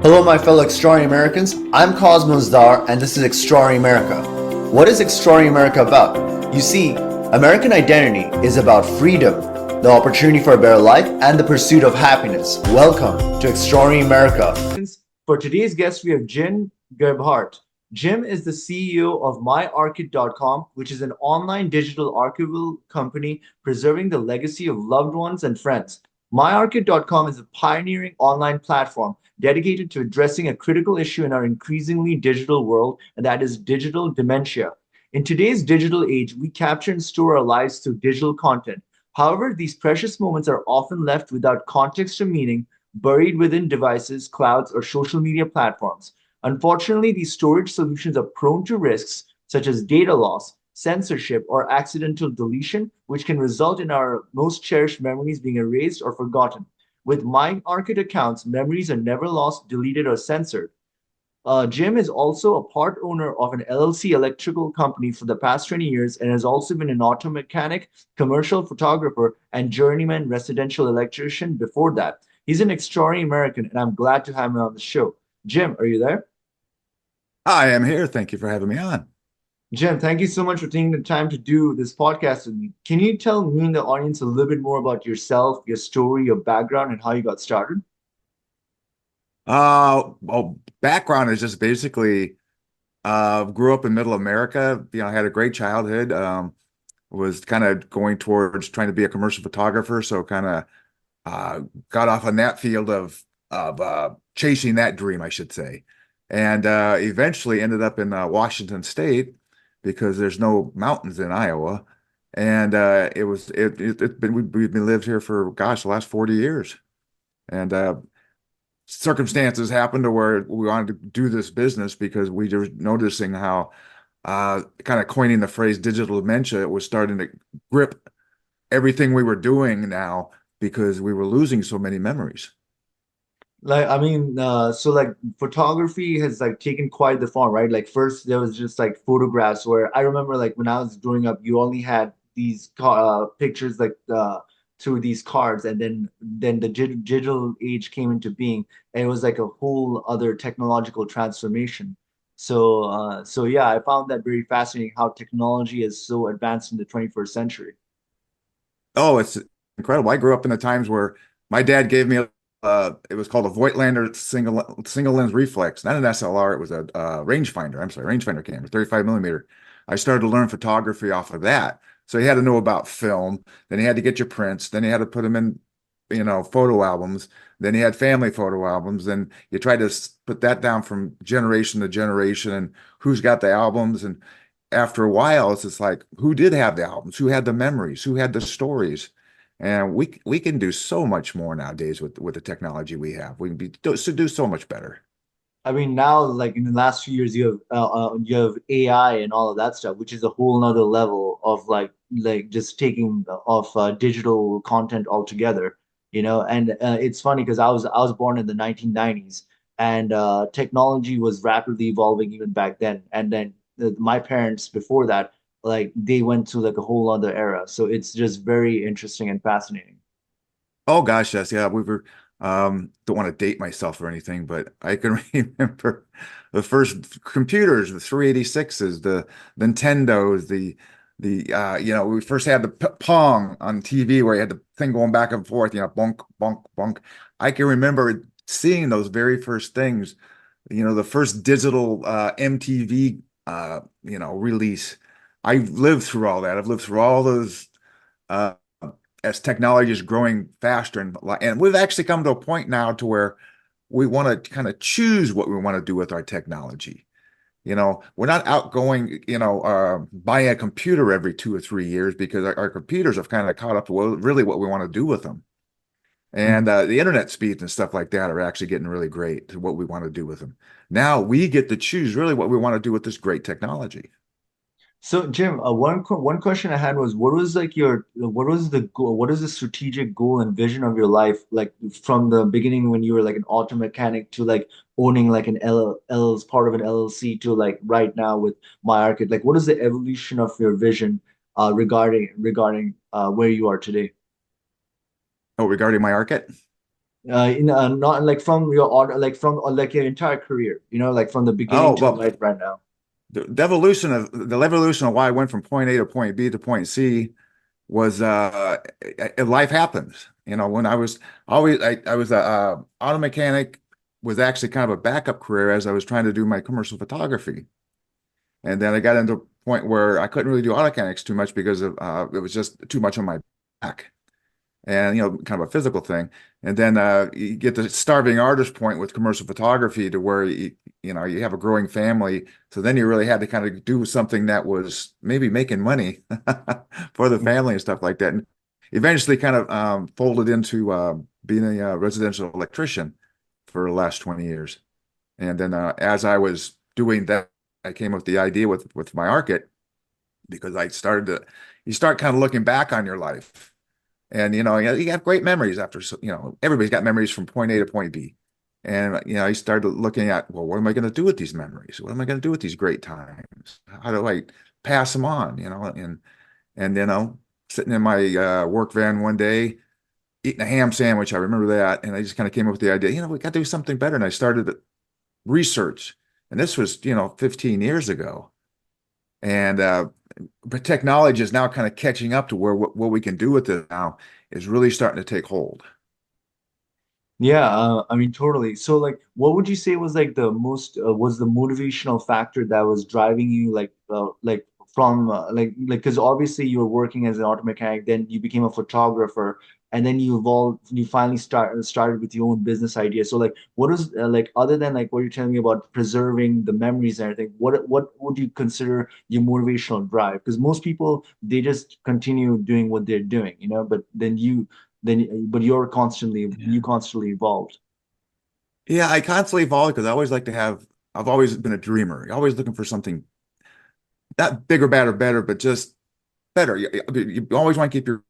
Hello, my fellow Extraordinary Americans. I'm Cosmos Dar, and this is Extraordinary America. What is Extraordinary America about? You see, American identity is about freedom, the opportunity for a better life, and the pursuit of happiness. Welcome to Extraordinary America. For today's guest, we have James Gebhardt. Jim is the CEO of myarchive.com, which is an online digital archival company preserving the legacy of loved ones and friends. MyArchive.com is a pioneering online platform dedicated to addressing a critical issue in our increasingly digital world, and that is digital dementia. In today's digital age, we capture and store our lives through digital content. However, these precious moments are often left without context or meaning, buried within devices, clouds, or social media platforms. Unfortunately, these storage solutions are prone to risks such as data loss, censorship, or accidental deletion, which can result in our most cherished memories being erased or forgotten. With MyArchive accounts, memories are never lost, deleted, or censored. Jim is also a part owner of an LLC electrical company for the past 20 years and has also been an auto mechanic, commercial photographer, and journeyman residential electrician before that. He's an extraordinary American, and I'm glad to have him on the show. Jim, are you there? I am here. Thank you for having me on. Jim, thank you so much for taking the time to do this podcast with me. Can you tell me and the audience a little bit more about yourself, your story, your background, and how you got started? Well, background is just basically grew up in middle America. I had a great childhood. Was kind of going towards trying to be a commercial photographer, so kind of got off on that field of chasing that dream, I should say, and eventually ended up in Washington State because there's no mountains in Iowa, and it's been we've been lived here for gosh the last 40 years, and circumstances happened to where we wanted to do this business because we were noticing how kind of coining the phrase digital dementia was starting to grip everything we were doing now because we were losing so many memories. So like photography has like taken quite the form, right? Like first there was just like photographs where I remember like when I was growing up, you only had these pictures like through these cards, and then the digital age came into being, and it was like a whole other technological transformation. So yeah, I found that very fascinating how technology is so advanced in the 21st century. Oh, it's incredible. I grew up in the times where my dad gave me it was called a Voigtlander single lens reflex, not an SLR. It was a rangefinder. I'm sorry, rangefinder camera, 35 millimeter. I started to learn photography off of that. So he had to know about film. Then he had to get your prints. Then he had to put them in, photo albums. Then he had family photo albums. And you try to put that down from generation to generation and who's got the albums. And after a while, it's just like, who did have the albums? Who had the memories? Who had the stories? And we can do so much more nowadays with the technology we have. We can do so much better. I mean, now, like in the last few years, you have AI and all of that stuff, which is a whole nother level of like just taking of digital content altogether, you know. And it's funny because I was born in the 1990s, and technology was rapidly evolving even back then. And then my parents before that, like they went to like a whole other era. So it's just very interesting and fascinating. Oh gosh, yes, yeah. We were don't want to date myself or anything, but I can remember the first computers, the 386s, the Nintendos, we first had the Pong on TV where you had the thing going back and forth, bonk, bonk, bonk. I can remember seeing those very first things, the first digital MTV release. I've lived through all that. I've lived through all those uh as technology is growing faster, and we've actually come to a point now to where we want to kind of choose what we want to do with our technology. We're not outgoing, buying a computer every 2 or 3 years because our computers have kind of caught up to really what we want to do with them. And the internet speeds and stuff like that are actually getting really great to what we want to do with them. Now we get to choose really what we want to do with this great technology. So Jim, one question I had was, what was like what was the goal, what is the strategic goal and vision of your life, like from the beginning when you were like an auto mechanic to like owning like an L part of an LLC to like right now with MyArchive, like what is the evolution of your vision regarding where you are today? Oh, regarding my archit? In not like from your order, like from like your entire career, like from the beginning Oh, to well, right now. the evolution of why I went from point A to point B to point C was life happens. When I was always I was a auto mechanic, was actually kind of a backup career as I was trying to do my commercial photography. And then I got into a point where I couldn't really do auto mechanics too much because of it was just too much on my back, and kind of a physical thing. And then you get the starving artist point with commercial photography to where you have a growing family. So then you really had to kind of do something that was maybe making money for the family and stuff like that. And eventually kind of folded into being a residential electrician for the last 20 years. And then as I was doing that, I came up with the idea with my ARCIT, because you start kind of looking back on your life, and you have great memories after, everybody's got memories from point A to point B. And I started looking at, well, what am I going to do with these memories? What am I going to do with these great times? How do I pass them on? And sitting in my work van one day, eating a ham sandwich. I remember that, and I just kind of came up with the idea, we got to do something better. And I started research, and this was 15 years ago. And but technology is now kind of catching up to where what we can do with it now is really starting to take hold. Yeah, I mean, totally. So, like, what would you say was like the most was the motivational factor that was driving you, like from because obviously you were working as an auto mechanic, then you became a photographer, and then you evolved, you finally started with your own business idea. So, like, what is like other than like what you're telling me about preserving the memories and everything, what would you consider your motivational drive? Because most people they just continue doing what they're doing, but but you Yeah. constantly evolved. Yeah, I constantly evolve because I've always been a dreamer. Always looking for something not bigger, better, better, but just better. You always want to keep your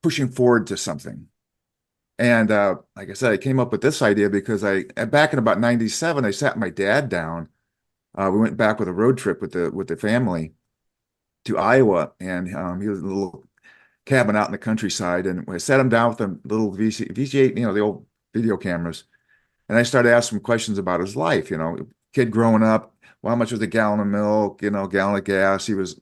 pushing forward to something. And like I said, I came up with this idea because back in about 97, I sat my dad down. We went back with a road trip with the family to Iowa, and he was in a little cabin out in the countryside. And I sat him down with a little VC8, the old video cameras, and I started asking him questions about his life. Kid growing up, well, how much was a gallon of milk? Gallon of gas. He was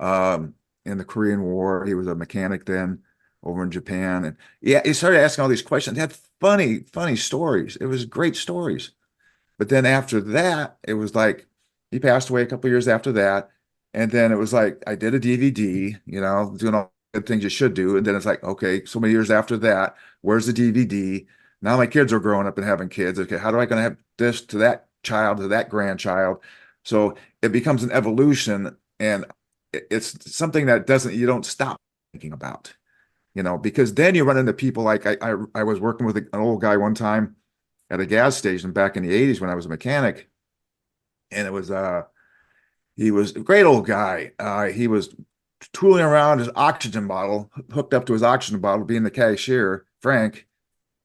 um, in the Korean War. He was a mechanic then over in Japan, and yeah, he started asking all these questions. He had funny, funny stories. It was great stories. But then after that, it was like he passed away a couple years after that. And then it was like I did a DVD, doing all the things you should do. And then it's like, okay, so many years after that, where's the DVD? Now my kids are growing up and having kids. Okay, how do I gonna have this to that child, to that grandchild? So it becomes an evolution, and it's something that doesn't you don't stop thinking about, because then you run into people like I was working with an old guy one time at a gas station back in the 80s when I was a mechanic. And he was a great old guy. He was tooling around his oxygen bottle, hooked up to his oxygen bottle, being the cashier, Frank.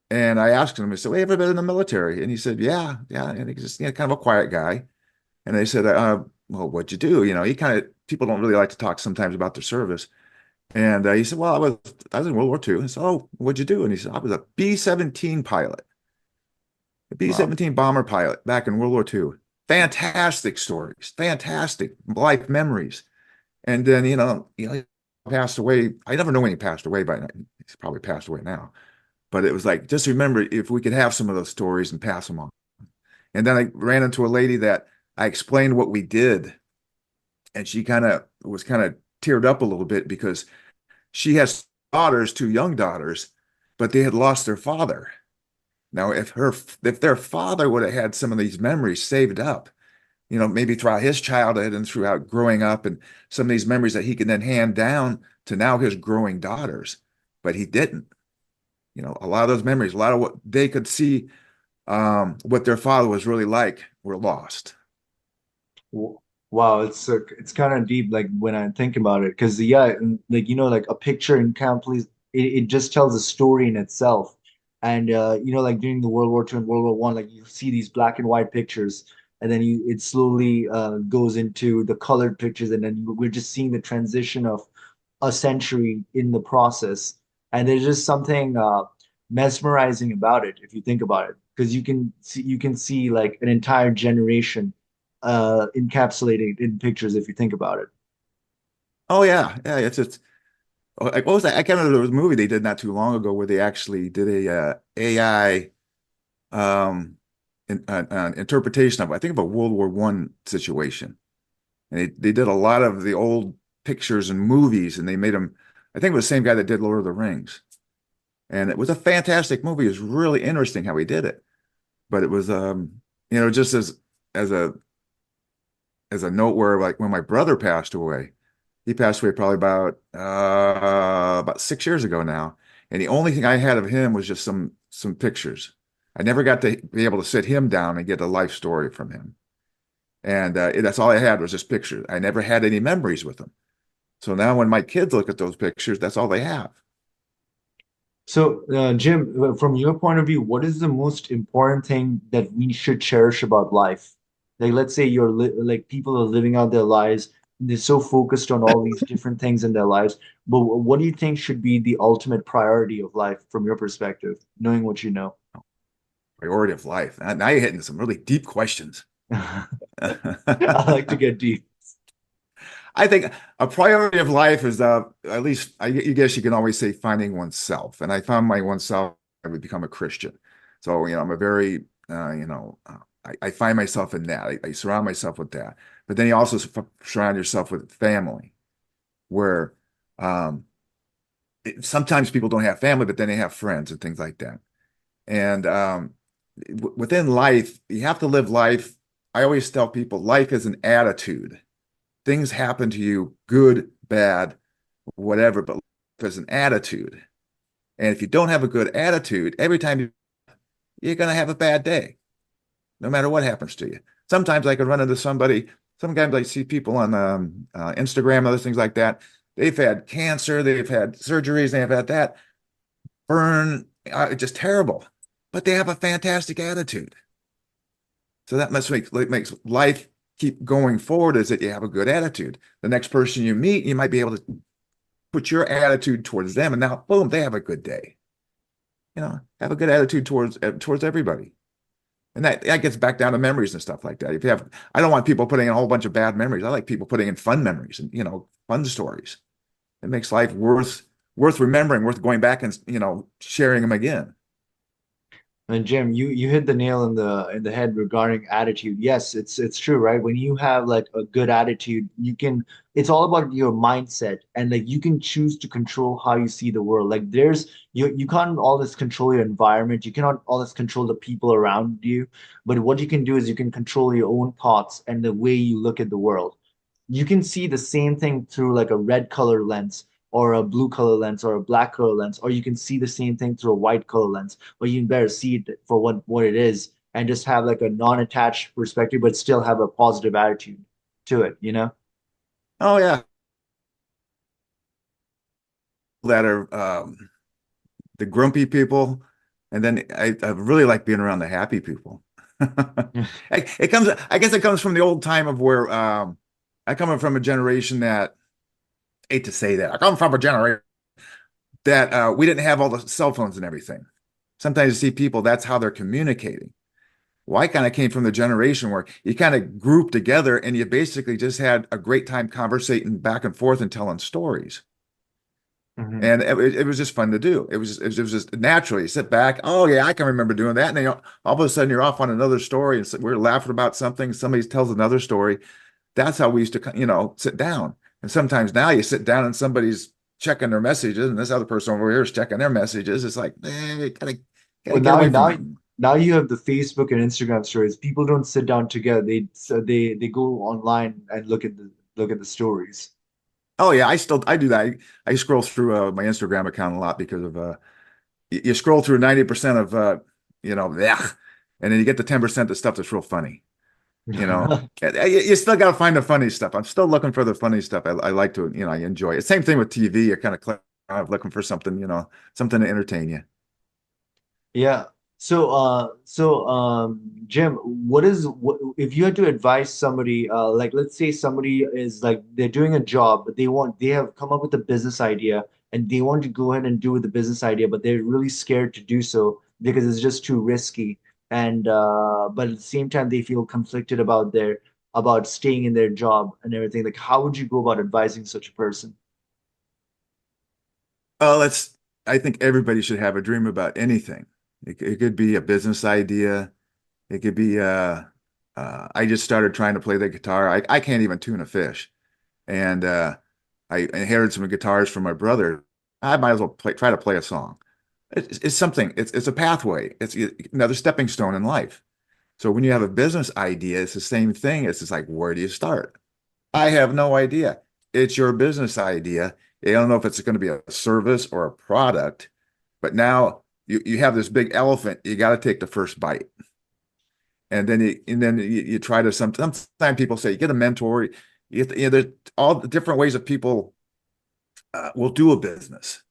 And I asked him, I said, well, you ever been in the military? And he said, yeah, yeah. And he's just, kind of a quiet guy. And they said, well, what'd you do? He kind of, people don't really like to talk sometimes about their service. And he said, well, I was in World War II. I said, oh, what'd you do? And he said, I was a B-17 pilot. The Wow. B-17 bomber pilot back in World War II. Fantastic stories, fantastic life memories. And then, he passed away. I never know when he passed away, but he's probably passed away now. But it was like, just remember if we could have some of those stories and pass them on. And then I ran into a lady that I explained what we did, and she kind of teared up a little bit because she has daughters, two young daughters, but they had lost their father. Now, if their father would have had some of these memories saved up, maybe throughout his childhood and throughout growing up, and some of these memories that he can then hand down to now his growing daughters, but he didn't. A lot of those memories, a lot of what they could see, what their father was really like, were lost. Wow, it's kind of deep, like when I think about it, because yeah, like like a picture in complete, it just tells a story in itself. And like during the World War II and World War One, like you see these black and white pictures, and then it slowly goes into the colored pictures, and then we're just seeing the transition of a century in the process. And there's just something. mesmerizing about it if you think about it, because you can see like an entire generation encapsulated in pictures if you think about it. Oh yeah, yeah. It's like what was that? I can't remember. There was a movie they did not too long ago where they actually did a AI interpretation of, I think, of a World War One situation, and they did a lot of the old pictures and movies, and they made them. I think it was the same guy that did Lord of the Rings, and it was a fantastic movie. It was really interesting how he did it, but it was just as a as a note where, like, when my brother passed away, he passed away probably about 6 years ago now, and the only thing I had of him was just some pictures. I never got to be able to sit him down and get a life story from him, and that's all I had was just pictures. I never had any memories with him. So now when my kids look at those pictures, that's all they have. So, Jim, from your point of view, what is the most important thing that we should cherish about life? Like, let's say you're li like people are living out their lives, they're so focused on all these different things in their lives. But what do you think should be the ultimate priority of life from your perspective, knowing what you know? Priority of life. Now you're hitting some really deep questions. I like to get deep. I think a priority of life is, at least you guess you can always say, finding oneself. And I found my oneself. I would become a Christian. So, I'm a very, I find myself in that. I surround myself with that. But then you also surround yourself with family, where um, sometimes people don't have family, but then they have friends and things like that. And within life, you have to live life. I always tell people life is an attitude. Things happen to you, good, bad, whatever, but there's an attitude. And if you don't have a good attitude, every time you're going to have a bad day, no matter what happens to you. Sometimes I could run into sometimes I see people on Instagram, other things like that. They've had cancer, they've had surgeries, they've had that burn, just terrible, but they have a fantastic attitude. So that must makes life keep going forward, is that you have a good attitude. The next person you meet, you might be able to put your attitude towards them, and now, boom, they have a good day. Have a good attitude towards everybody. And that gets back down to memories and stuff like that. I don't want people putting in a whole bunch of bad memories. I like people putting in fun memories and, fun stories. It makes life worth remembering, worth going back and, sharing them again. And Jim, you hit the nail in the head regarding attitude. Yes, it's true, right? When you have like a good attitude, it's all about your mindset and like you can choose to control how you see the world. Like you can't always control your environment, you cannot always control the people around you, but what you can do is you can control your own thoughts and the way you look at the world. You can see the same thing through like a red color lens or a blue color lens or a black color lens, or you can see the same thing through a white color lens, or you can better see it for what it is and just have like a non-attached perspective, but still have a positive attitude to it, you know? Oh yeah, that are the grumpy people, and then I really like being around the happy people. I guess it comes from the old time of where I come from a generation that, hate to say that, I come from a generation that we didn't have all the cell phones and everything. Sometimes you see people, that's how they're communicating. Well, I kind of came from the generation where you kind of grouped together and you basically just had a great time conversating back and forth and telling stories. Mhm. And it was just fun to do. It was just naturally, you sit back. Oh yeah, I can remember doing that. And then all of a sudden you're off on another story, and we're laughing about something. Somebody tells another story. That's how we used to, sit down. And sometimes now you sit down and somebody's checking their messages, and this other person over here is checking their messages. It's like, gotta Well, get away from it. now you have the Facebook and Instagram stories. People don't sit down together. They go online and look at the stories. Oh yeah, I do that. I scroll through my Instagram account a lot because of you scroll through 90% of yeah, and then you get the 10% of stuff that's real funny. You still got to find the funny stuff. I'm still looking for the funny stuff. I like to, I enjoy it. Same thing with TV. You're kind of looking for something, something to entertain you. Yeah. Jim, what if you had to advise somebody, like let's say somebody is like they're doing a job, but they have come up with a business idea and they want to go ahead and do the business idea, but they're really scared to do so because it's just too risky. And but at the same time, they feel conflicted about their about staying in their job and everything. Like, how would you go about advising such a person? Oh, I think everybody should have a dream about anything. It could be a business idea. It could be, I just started trying to play the guitar. I can't even tune a fish. And I inherited some guitars from my brother. I might as well try to play a song. It's something, it's a pathway. It's another stepping stone in life. So when you have a business idea, it's the same thing. It's just like, where do you start? I have no idea. It's your business idea. I don't know if it's going to be a service or a product, but now you have this big elephant. You got to take the first bite. And then you try to sometimes people say you get a mentor. There's all the different ways that people will do a business.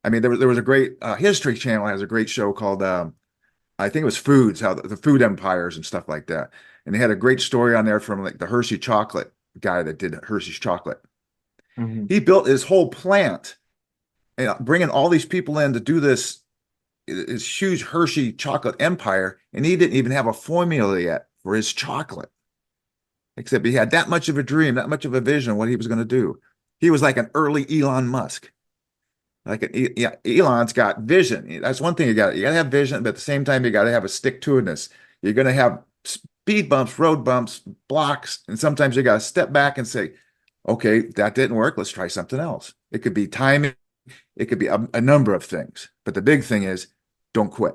I mean, there was a great History Channel has a great show called I think it was Foods, how the food empires and stuff like that. And they had a great story on there from like the Hershey chocolate guy that did Hershey's chocolate. Mhm. He built his whole plant, bringing all these people in to do this huge Hershey chocolate empire, and he didn't even have a formula yet for his chocolate, except he had that much of a dream, that much of a vision of what he was going to do. He was like an early Elon Musk. Yeah, Elon's got vision. That's one thing you got to have vision, but at the same time you got to have a stick-to-itiveness. You're going to have speed bumps, road bumps, blocks, and sometimes you got to step back and say, okay, that didn't work. Let's try something else. It could be timing. It could be a number of things, but the big thing is don't quit.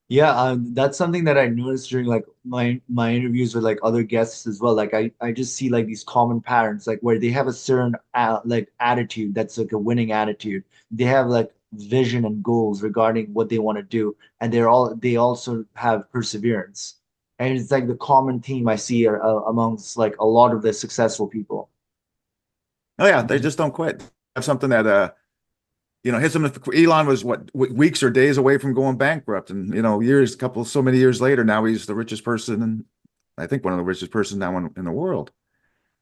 Yeah, that's something that I noticed during like my interviews with like other guests as well. Like I just see like these common patterns, like where they have a certain like attitude that's like a winning attitude. They have like vision and goals regarding what they want to do, and they also have perseverance. And it's like the common theme I see amongst like a lot of the successful people. Oh yeah, they just don't quit. Have something that hits them. Elon was what weeks or days away from going bankrupt, and so many years later, now he's the richest person, and I think one of the richest persons now in the world.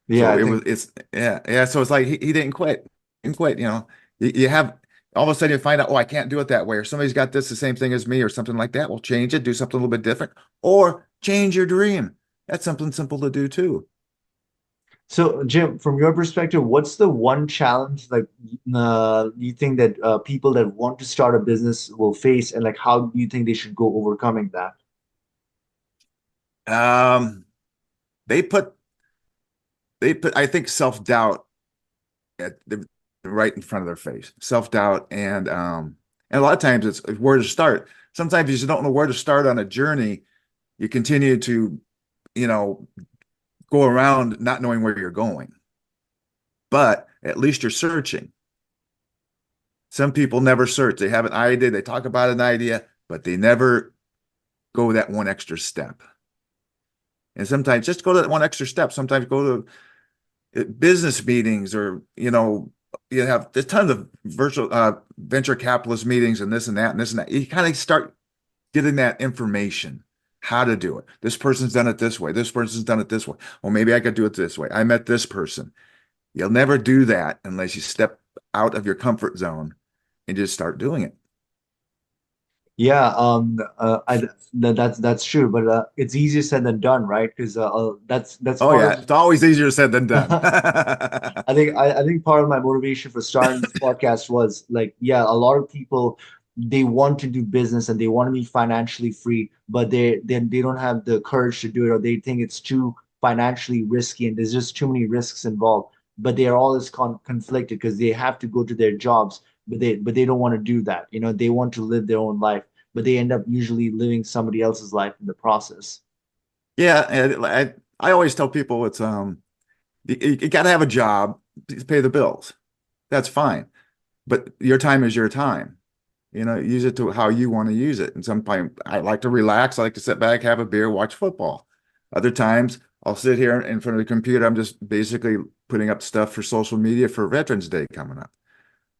Yeah, So I think. it's yeah. So it's like he didn't quit, didn't quit. You have all of a sudden you find out, oh, I can't do it that way, or somebody's got this the same thing as me, or something like that. Well, change it, do something a little bit different, or change your dream. That's something simple to do too. So, Jim, from your perspective, what's the one challenge like you think that people that want to start a business will face, and like how do you think they should go overcoming that? Um, they put I think self-doubt at right in front of their face. Self-doubt and a lot of times it's where to start. Sometimes you just don't know where to start on a journey. You continue to, you know, go around not knowing where you're going. But at least you're searching. Some people never search. They have an idea, they talk about an idea, but they never go that one extra step. And sometimes just go to that one extra step. Sometimes go to business meetings or you have there's tons of virtual venture capitalist meetings and this and that and this and that. You kind of start getting that information, how to do it. This person's done it this way, this person's done it this way. Well, maybe I could do it this way. I met this person. You'll never do that unless you step out of your comfort zone and just start doing it. Yeah, that's true, but it's easier said than done, right? Because that's Oh part yeah, of. it's always easier said than done. I think part of my motivation for starting this podcast was like, yeah, a lot of people they want to do business and they want to be financially free, but they don't have the courage to do it, or they think it's too financially risky and there's just too many risks involved. But they are always conflicted because they have to go to their jobs, but they don't want to do that. You know, they want to live their own life, but they end up usually living somebody else's life in the process. Yeah, and I always tell people it's you got to have a job to pay the bills. That's fine, but your time is your time. Use it to how you want to use it. And sometimes I like to relax. I like to sit back, have a beer, watch football. Other times I'll sit here in front of the computer. I'm just basically putting up stuff for social media for Veterans Day coming up.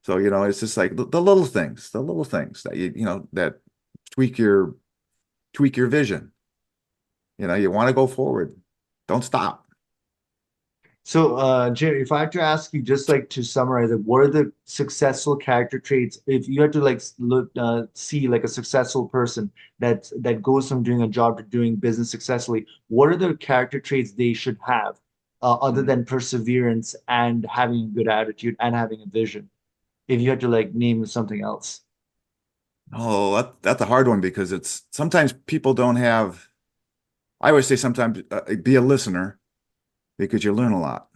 So, it's just like the little things that that tweak your tweak your vision. You want to go forward. Don't stop. So, Jim, if I had to ask you just like to summarize it, what are the successful character traits if you had to like look see like a successful person that goes from doing a job to doing business successfully, what are the character traits they should have other Mm. than perseverance and having a good attitude and having a vision? If you had to like name something else. Oh, that's a hard one because it's sometimes people don't have. I always say sometimes be a listener because you learn a lot.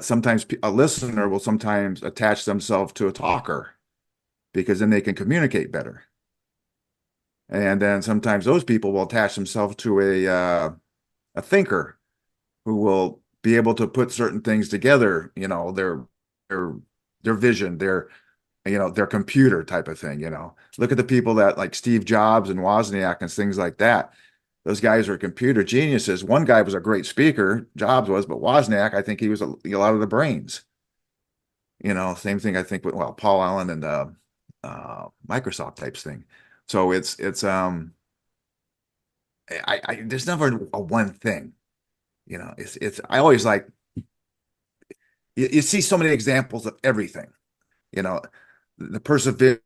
Sometimes a listener will sometimes attach themselves to a talker because then they can communicate better. And then sometimes those people will attach themselves to a thinker who will be able to put certain things together, their their vision, their computer type of thing. Look at the people that like Steve Jobs and Wozniak and things like that. Those guys are computer geniuses. One guy was a great speaker, Jobs was, but Wozniak, I think he was a lot of the brains. Same thing I think with Paul Allen and Microsoft types thing. So it's I there's never a one thing. It's I always like you see so many examples of everything. You know, the perseverance.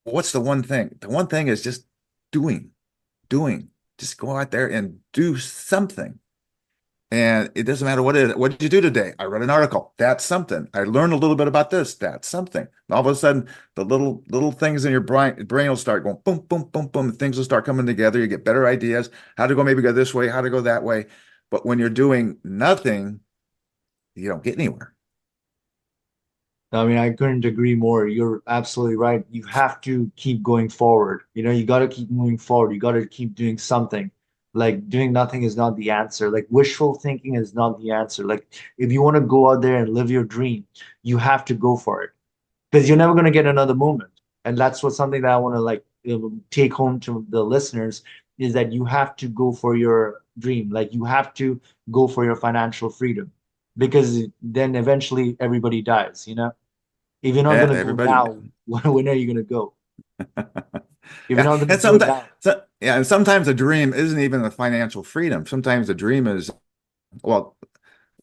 What's the one thing? The one thing is just doing, doing. Just go out there and do something. And it doesn't matter what it is. What did you do today? I read an article. That's something. I learned a little bit about this. That's something. And all of a sudden, the little things in your brain will start going boom, boom, boom, boom. Things will start coming together. You get better ideas, how to go maybe go this way, how to go that way. But when you're doing nothing, you don't get anywhere. I mean, I couldn't agree more. You're absolutely right. You have to keep going forward. You got to keep moving forward. You got to keep doing something. Like doing nothing is not the answer. Like wishful thinking is not the answer. Like if you want to go out there and live your dream, you have to go for it because you're never going to get another moment. And that's what something that I want to like take home to the listeners is that you have to go for your dream. Like you have to go for your financial freedom because then eventually everybody dies. If you're not Yeah, going to go everybody. now, when are you going to go? If you're Yeah, not going to and do it sometimes, now. yeah, and sometimes a dream isn't even the financial freedom. Sometimes a dream is, well,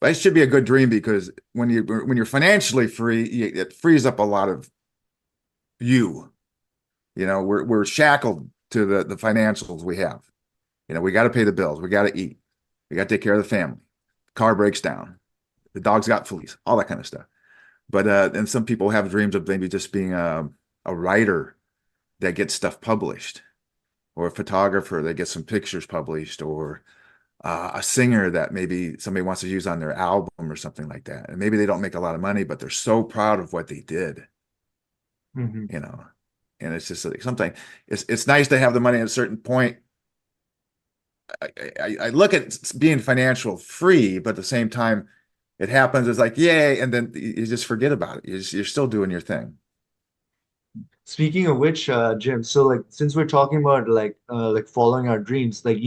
it should be a good dream because when you're financially free, it frees up a lot of you. We're shackled to the financials we have. We got to pay the bills, we got to eat, we got to take care of the family. Car breaks down, the dog's got fleas, all that kind of stuff. But and some people have dreams of maybe just being a writer that gets stuff published, or a photographer that gets some pictures published, or a singer that maybe somebody wants to use on their album or something like that. And maybe they don't make a lot of money, but they're so proud of what they did, Mhm. you know. And it's just like sometimes it's nice to have the money at a certain point. I look at being financial free, but at the same time, it happens. It's like yay, and then you just forget about it. You're still doing your thing. Speaking of which, Jim, so like since we're talking about like following our dreams, like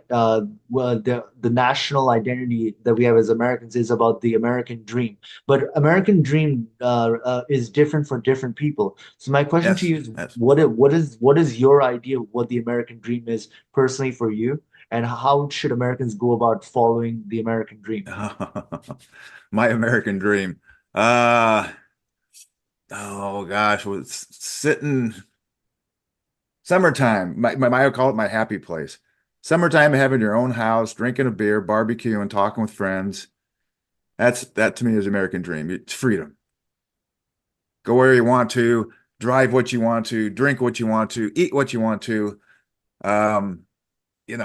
well, the national identity that we have as Americans is about the American dream. But American dream is different for different people. So my question to Yes, you is, yes. what is your idea of what the American dream is personally for you, and how should Americans go about following the American dream? My American dream. Uh, oh gosh, was sitting summertime. I would call it my happy place. Summertime, having your own house, drinking a beer, barbecuing, talking with friends. That to me is American dream. It's freedom. Go where you want to, drive what you want to, drink what you want to, eat what you want to. Um, you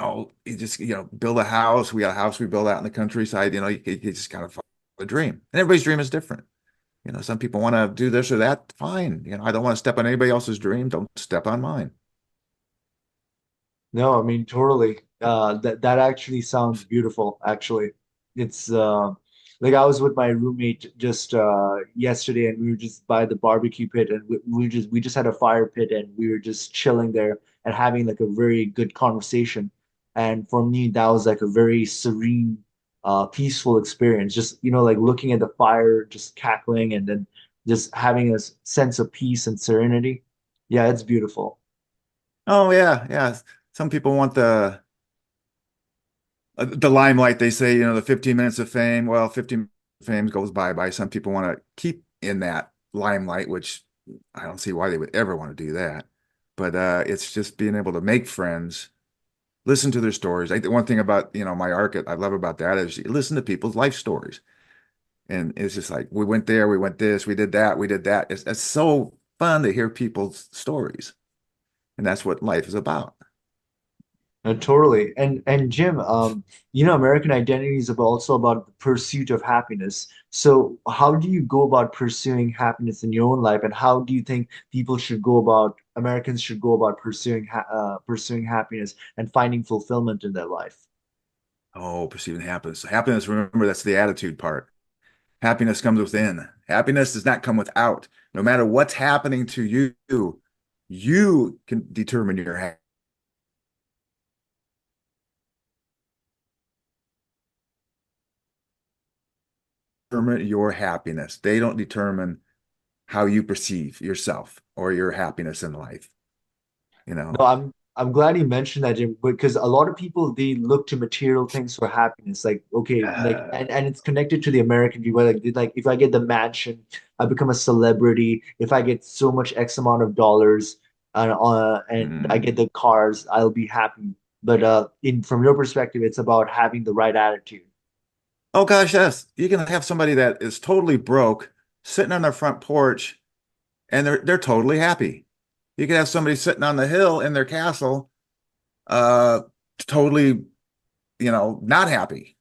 just build a house. We got a house we build out in the countryside. You just kind of follow the dream. And everybody's dream is different. Some people want to do this or that. Fine. I don't want to step on anybody else's dream. Don't step on mine. No, I mean totally. That actually sounds beautiful. Actually, it's like I was with my roommate just yesterday, and we were just by the barbecue pit, and we just had a fire pit, and we were just chilling there and having like a very good conversation. And for me, that was like a very serene, peaceful experience. Just like looking at the fire, just cackling, and then just having a sense of peace and serenity. Yeah, it's beautiful. Oh yeah, yeah. Some people want The limelight, they say, the 15 minutes of fame. Well, 15 minutes of fame goes by. Some people want to keep in that limelight, which I don't see why they would ever want to do that. But it's just being able to make friends, listen to their stories. I think one thing about, my arc I love about that is you listen to people's life stories. And it's just like, we went there, we went this, we did that, we did that. It's so fun to hear people's stories. And that's what life is about. Totally. And Jim, American identity is also about the pursuit of happiness. So how do you go about pursuing happiness in your own life, and how do you think Americans should go about pursuing happiness and finding fulfillment in their life? Oh, perceiving happiness. Happiness, remember, that's the attitude part. Happiness comes within. Happiness does not come without. No matter what's happening to you can determine your happiness. They don't determine how you perceive yourself or your happiness in life, you know. No, I'm glad you mentioned that, Jim, because a lot of people they look to material things for happiness. Like, okay, and it's connected to the American view, where like if I get the mansion, I become a celebrity. If I get so much X amount of dollars, and I Mm. get the cars, I'll be happy. But in from your perspective, it's about having the right attitude. Oh gosh, yes. You can have somebody that is totally broke sitting on their front porch and they're totally happy. You can have somebody sitting on the hill in their castle, uh, totally, not happy.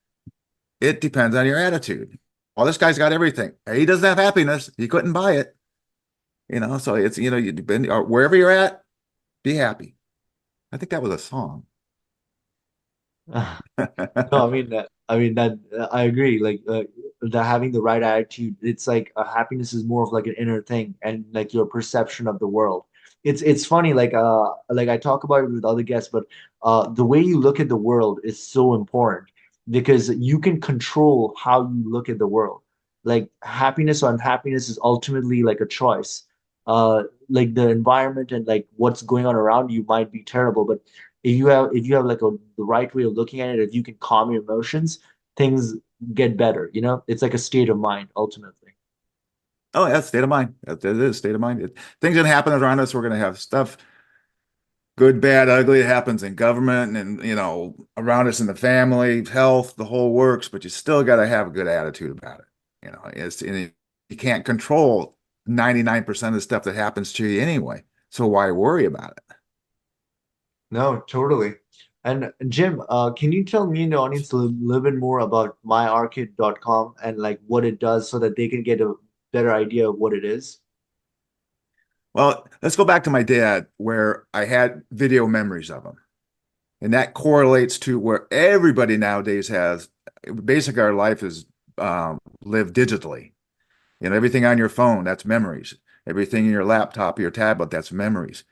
It depends on your attitude. Well, this guy's got everything. He doesn't have happiness. He couldn't buy it. So it's, you depend or wherever you're at, be happy. I think that was a song. No, I mean that I agree. Like the having the right attitude, it's like happiness is more of like an inner thing and like your perception of the world. It's funny, like I talk about it with other guests, but the way you look at the world is so important because you can control how you look at the world. Like happiness or unhappiness is ultimately like a choice. Like the environment and like what's going on around you might be terrible, but if you have like the right way of looking at it, if you can calm your emotions, things get better. It's like a state of mind ultimately. Oh, yeah, state of mind. That is state of mind. Things that happen around us, we're going to have stuff, good, bad, ugly. It happens in government and, around us in the family, health, the whole works, but you still got to have a good attitude about it. And you can't control 99% of the stuff that happens to you anyway. So why worry about it? No, totally. And Jim, can you tell me and the audience a little bit more about myarcade.com and like what it does so that they can get a better idea of what it is? Well, let's go back to my dad, where I had video memories of him. And that correlates to where everybody nowadays has basically our life is lived digitally. Everything on your phone, that's memories. Everything in your laptop, your tablet, that's memories.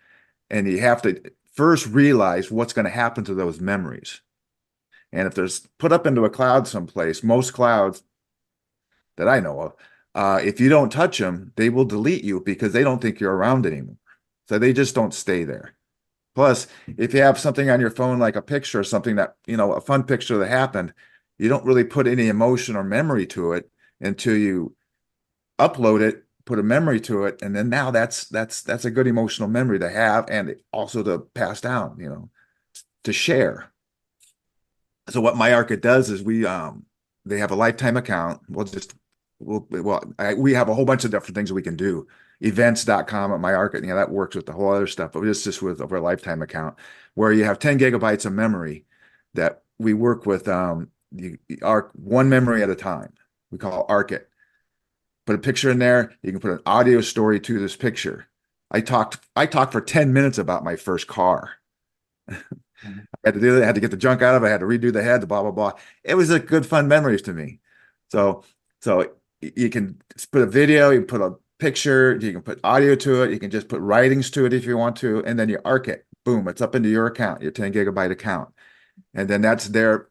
And you have to first realize what's going to happen to those memories. And if there's put up into a cloud someplace, most clouds that I know of, if you don't touch them, they will delete you because they don't think you're around anymore. So they just don't stay there. Plus, if you have something on your phone like a picture or something that, a fun picture that happened, you don't really put any emotion or memory to it until you upload it, put a memory to it, and then now that's a good emotional memory to have and also to pass down, to share. So what MyArca does is they have a lifetime account. We have a whole bunch of different things that we can do. Events.com at MyArca, that works with the whole other stuff, but it's just with our lifetime account where you have 10 gigabytes of memory that we work with our one memory at a time. We call ARC it. Put a picture in there. You can put an audio story to this picture. I talked for 10 minutes about my first car. Mhm. I had to do that. I had to get the junk out of it. I had to redo the head, the blah, blah, blah. It was a good, fun memories to me. So, so you can put a video, you can put a picture, you can put audio to it. You can just put writings to it if you want to, and then you arc it. Boom, it's up into your account, your 10 gigabyte account. And then that's there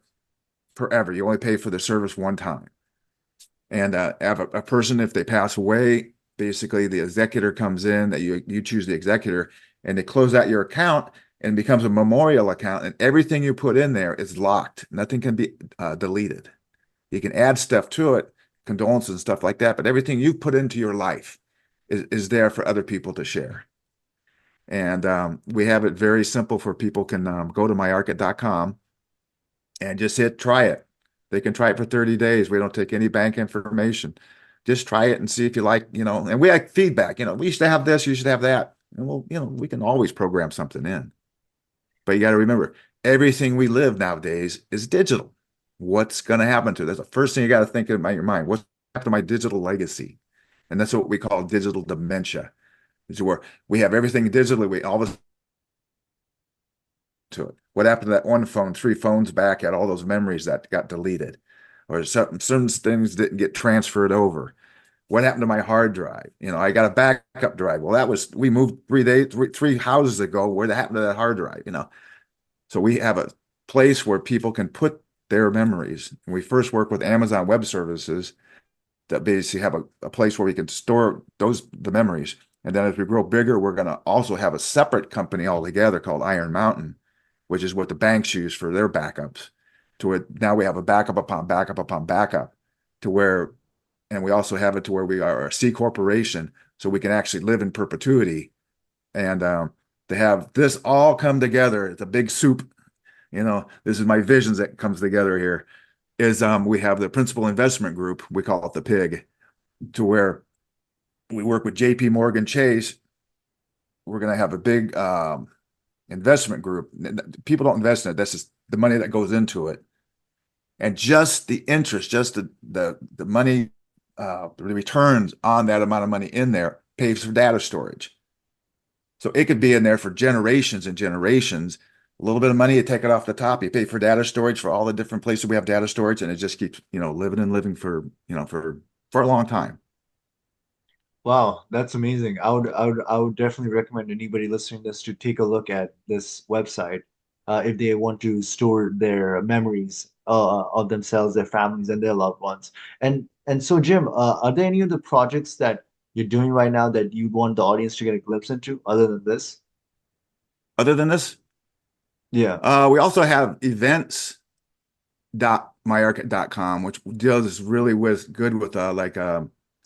forever. You only pay for the service one time. And have a person, if they pass away, basically the executor comes in, that you choose the executor, and they close out your account, and becomes a memorial account, and everything you put in there is locked. Nothing can be deleted. You can add stuff to it, condolences and stuff like that, but everything you put into your life is there for other people to share. And we have it very simple for people can go to myarkit.com and just hit try it. They can try it for 30 days. We don't take any bank information. Just try it and see if you like, and we like feedback, we should have this, you should have that. And we can always program something in. But you got to remember, everything we live nowadays is digital. What's going to happen to it? That's the first thing you got to think about your mind. What's happened to my digital legacy? And that's what we call digital dementia. Is where we have everything digitally. We always to it. What happened to that one phone 3 phones back had all those memories that got deleted, or certain things didn't get transferred over. What happened to my hard drive? I got a backup drive. Well, we moved 3 days, three houses ago. What happened to that hard drive? So we have a place where people can put their memories. And we first work with Amazon Web Services that basically have a place where we can store the memories. And then as we grow bigger, we're going to also have a separate company altogether called Iron Mountain, which is what the banks use for their backups. To it now we have a backup upon backup upon backup to where, and we also have it to where we are a C corporation, so we can actually live in perpetuity. And to have this all come together, it's a big soup. This is my visions that comes together here. Is we have the principal investment group, we call it the PIG, to where we work with JP Morgan Chase. We're going to have a big investment group. People don't invest in it. That's just the money that goes into it. And just the interest, just the money, the returns on that amount of money in there pays for data storage. So it could be in there for generations and generations. A little bit of money, you take it off the top, you pay for data storage for all the different places we have data storage, and it just keeps, living and living for a long time. Wow, that's amazing. I would definitely recommend anybody listening to this to take a look at this website if they want to store their memories of themselves, their families, and their loved ones. And so, Jim, are there any of the projects that you're doing right now that you want the audience to get a glimpse into other than this? Other than this, Yeah. we also have events.myarkit.com, which deals really good with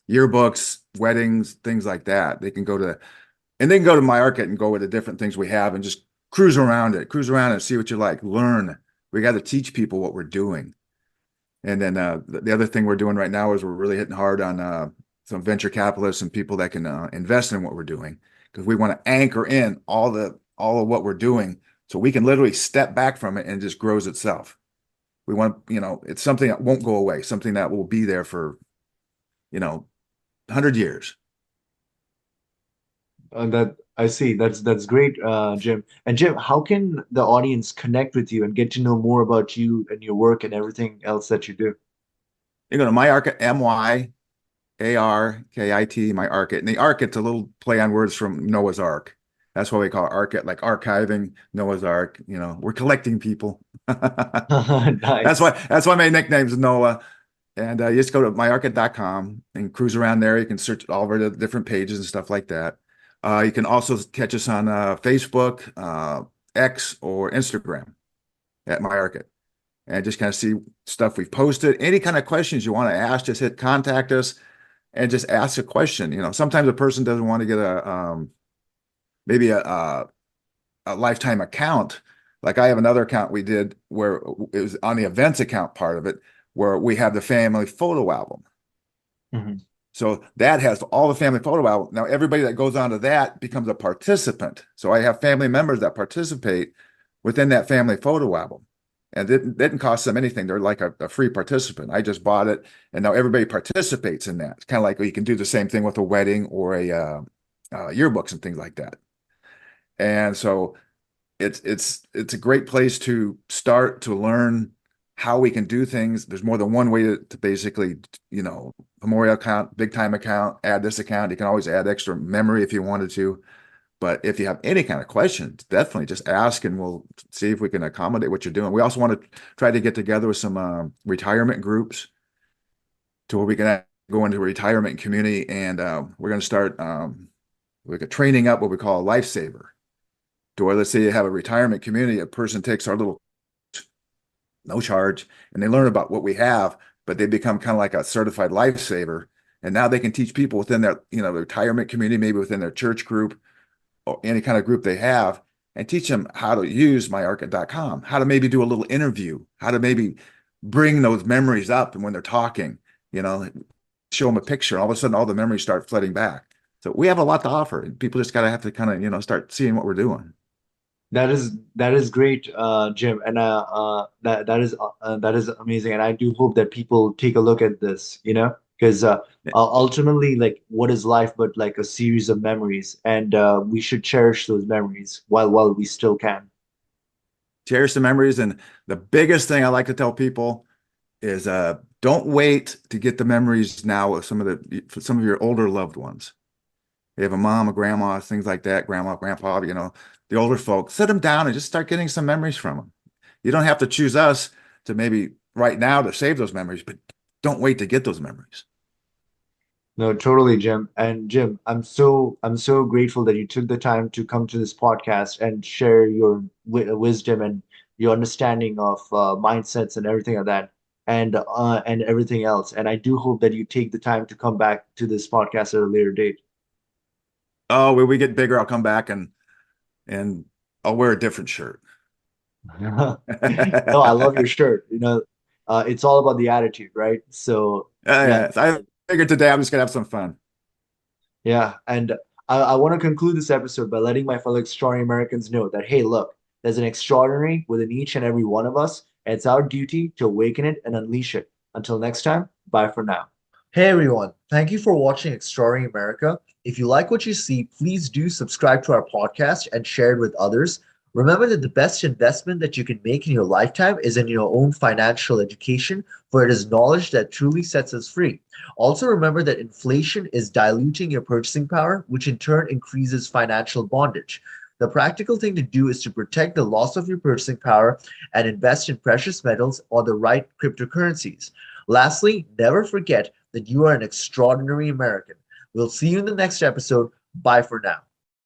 yearbooks, weddings, things like that. They can go to MyArkit and go with the different things we have and just cruise around and see what you like, learn. We got to teach people what we're doing. And then the other thing we're doing right now is we're really hitting hard on some venture capitalists and people that can invest in what we're doing, because we want to anchor in all of what we're doing so we can literally step back from it and it just grows itself. We want, it's something that won't go away, something that will be there for, 100 years. That I see. That's great, Jim. And Jim, how can the audience connect with you and get to know more about you and your work and everything else that you do? You go to MyArkit, MyArkit, MyArkit. And the Arkit's a little play on words from Noah's Ark. That's why we call it Arkit, like archiving Noah's Ark. We're collecting people. That's Nice. why my nickname's Noah. And you just go to myarkit.com and cruise around there. You can search all of the different pages and stuff like that. You can also catch us on Facebook, X, or Instagram at MyArkit, and just kind of see stuff we've posted. Any kind of questions you want to ask, just hit contact us and just ask a question. Sometimes a person doesn't want to get maybe a lifetime account. Like I have another account we did where it was on the events account part of it, where we have the family photo album. Mhm. So that has all the family photo album. Now everybody that goes onto that becomes a participant. So I have family members that participate within that family photo album. And it didn't cost them anything. They're like a free participant. I just bought it, and now everybody participates in that. It's kind of like you can do the same thing with a wedding or a yearbooks and things like that. And so it's a great place to start to learn how we can do things. There's more than one way to basically, memorial account, big time account, add this account. You can always add extra memory if you wanted to. But if you have any kind of questions, definitely just ask and we'll see if we can accommodate what you're doing. We also want to try to get together with some retirement groups to where we can go into a retirement community, and we're going to start like a training up what we call a lifesaver. to where, let's say you have a retirement community, a person takes our little no charge, and they learn about what we have, but they become kind of like a certified lifesaver. And now they can teach people within their, the retirement community, maybe within their church group or any kind of group they have, and teach them how to use myarca.com, how to maybe do a little interview, how to maybe bring those memories up. And when they're talking, show them a picture, and all of a sudden all the memories start flooding back. So we have a lot to offer, and people just gotta have to kind of, start seeing what we're doing. That is great, Jim, and that is amazing. And I do hope that people take a look at this, because ultimately, like, what is life but like a series of memories, and we should cherish those memories while we still can. Cherish the memories. And the biggest thing I like to tell people is don't wait to get the memories now of some of your older loved ones. You have a mom, a grandma, things like that, grandma, grandpa, the older folks. Sit them down and just start getting some memories from them. You don't have to choose us to maybe right now to save those memories, but don't wait to get those memories. No, totally, Jim. And Jim, I'm so grateful that you took the time to come to this podcast and share your wisdom and your understanding of mindsets and everything like that, and everything else. And I do hope that you take the time to come back to this podcast at a later date. Oh, when we get bigger, I'll come back and I'll wear a different shirt. No, I love your shirt. It's all about the attitude, right? So yeah, Yeah, I figured today I'm just gonna have some fun. yeah. And I want to conclude this episode by letting my fellow extraordinary Americans know that, hey, look, there's an extraordinary within each and every one of us, and it's our duty to awaken it and unleash it. Until next time, bye for now. Hey everyone, thank you for watching Extraordinary America. If you like what you see, please do subscribe to our podcast and share it with others. Remember that the best investment that you can make in your lifetime is in your own financial education, for it is knowledge that truly sets us free. Also, remember that inflation is diluting your purchasing power, which in turn increases financial bondage. The practical thing to do is to protect the loss of your purchasing power and invest in precious metals or the right cryptocurrencies. Lastly, never forget that you are an extraordinary American. We'll see you in the next episode. Bye for now.